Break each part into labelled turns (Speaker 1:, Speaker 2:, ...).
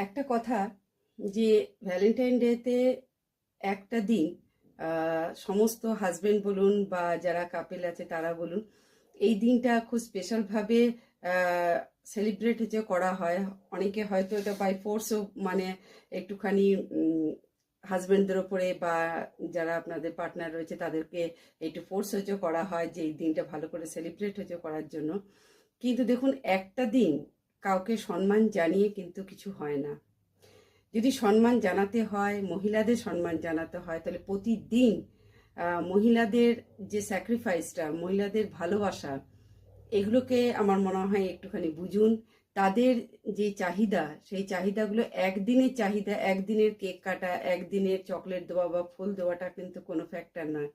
Speaker 1: একটা কথা যে ভ্যালেন্টাইন ডেতে একটা দিন সমস্ত হাজবেন্ড বলুন বা যারা কাপেল আছে তারা বলুন, এই দিনটা খুব স্পেশালভাবে সেলিব্রেট হচ্ছে করা হয়। অনেকে হয়তো এটা বাই ফোর্সও মানে একটুখানি হাজবেন্ডদের ওপরে বা যারা আপনাদের পার্টনার রয়েছে তাদেরকে একটু ফোর্স হচ্ছে করা হয় যে এই দিনটা ভালো করে সেলিব্রেট হচ্ছে করার জন্য। কিন্তু দেখুন, একটা দিন কাউকে সম্মান জানিয়ে কিন্তু কিছু হয় না। যদি সম্মান জানাতে হয়, মহিলাদের সম্মান জানাতে হয়, তাহলে প্রতিদিন মহিলাদের যে স্যাক্রিফাইসটা, মহিলাদের ভালোবাসা, এগুলোকে আমার মনে হয় একটুখানি বুঝুন। তাদের যে চাহিদা, সেই চাহিদাগুলো একদিনের চাহিদা, একদিনের কেক কাটা, একদিনের চকলেট দেওয়া বা ফুল দেওয়াটা কিন্তু কোনো ফ্যাক্টর নয়।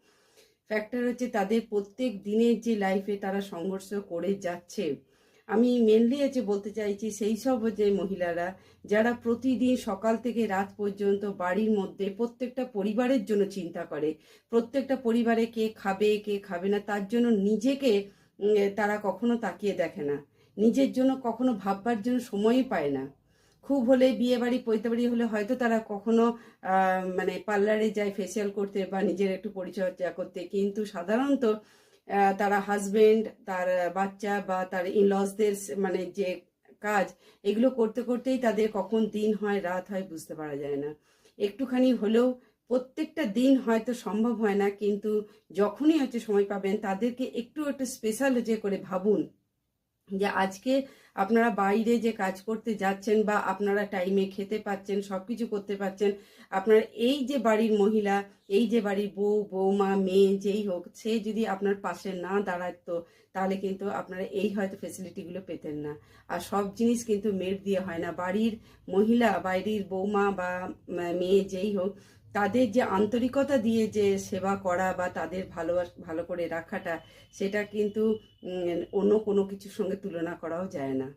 Speaker 1: ফ্যাক্টর হচ্ছে তাদের প্রত্যেক দিনের যে লাইফে তারা সংঘর্ষ করে যাচ্ছে। আমি মেনলি বলতে চাইছি সেই সব যে মহিলারা যারা প্রতিদিন সকাল থেকে রাত পর্যন্ত বাড়ির মধ্যে প্রত্যেকটা পরিবারের জন্য চিন্তা করে, প্রত্যেকটা পরিবারে কে খাবে কে খাবে না তার জন্য নিজেকে তারা কখনো তাকিয়ে দেখে না, নিজের জন্য কখনো ভাববার জন্য সময়ই পায় না। খুব হলে বিয়ে বাড়ি পৈতে বাড়ি হলে হয়তো তারা কখনো মানে পার্লারে যায় ফেসিয়াল করতে বা নিজের একটু পরিচর্যা করতে, কিন্তু সাধারণত তারা হাজবেন্ড, তার বাচ্চা বা তার ইনলসদের মানে যে কাজ, এগুলো করতে করতেই তাদের কখন দিন হয় রাত হয় বুঝতে পারা যায় না। একটুখানি হলেও প্রত্যেকটা দিন হয়তো সম্ভব হয় না, কিন্তু যখনই সময় পাবেন তাদেরকে একটু একটু স্পেশাল করে ভাবুন যে আজকে আপনারা বাইরে যে কাজ করতে যাচ্ছেন বা আপনারা টাইমে খেতে পাচ্ছেন, সবকিছু করতে পাচ্ছেন, আপনারা এই যে বাড়ির মহিলা, এই যে বাড়ির বউ বৌমা মেয়ে যেই হোক, সে যদি আপনার পাশে না দাঁড়াতো তাহলে কিন্তু আপনারা এই হয়তো ফেসিলিটিগুলো পেতেন না। আর সব জিনিস কিন্তু মেড দিয়ে হয় না। বাড়ির মহিলা, বাড়ির বৌমা বা মেয়ে যেই হোক, তাদের যে আন্তরিকতা দিয়ে যে সেবা করা বা তাদের ভালো করে রাখাটা, সেটা কিন্তু অন্য কোনো কিছুর সঙ্গে তুলনা করাও যায় না।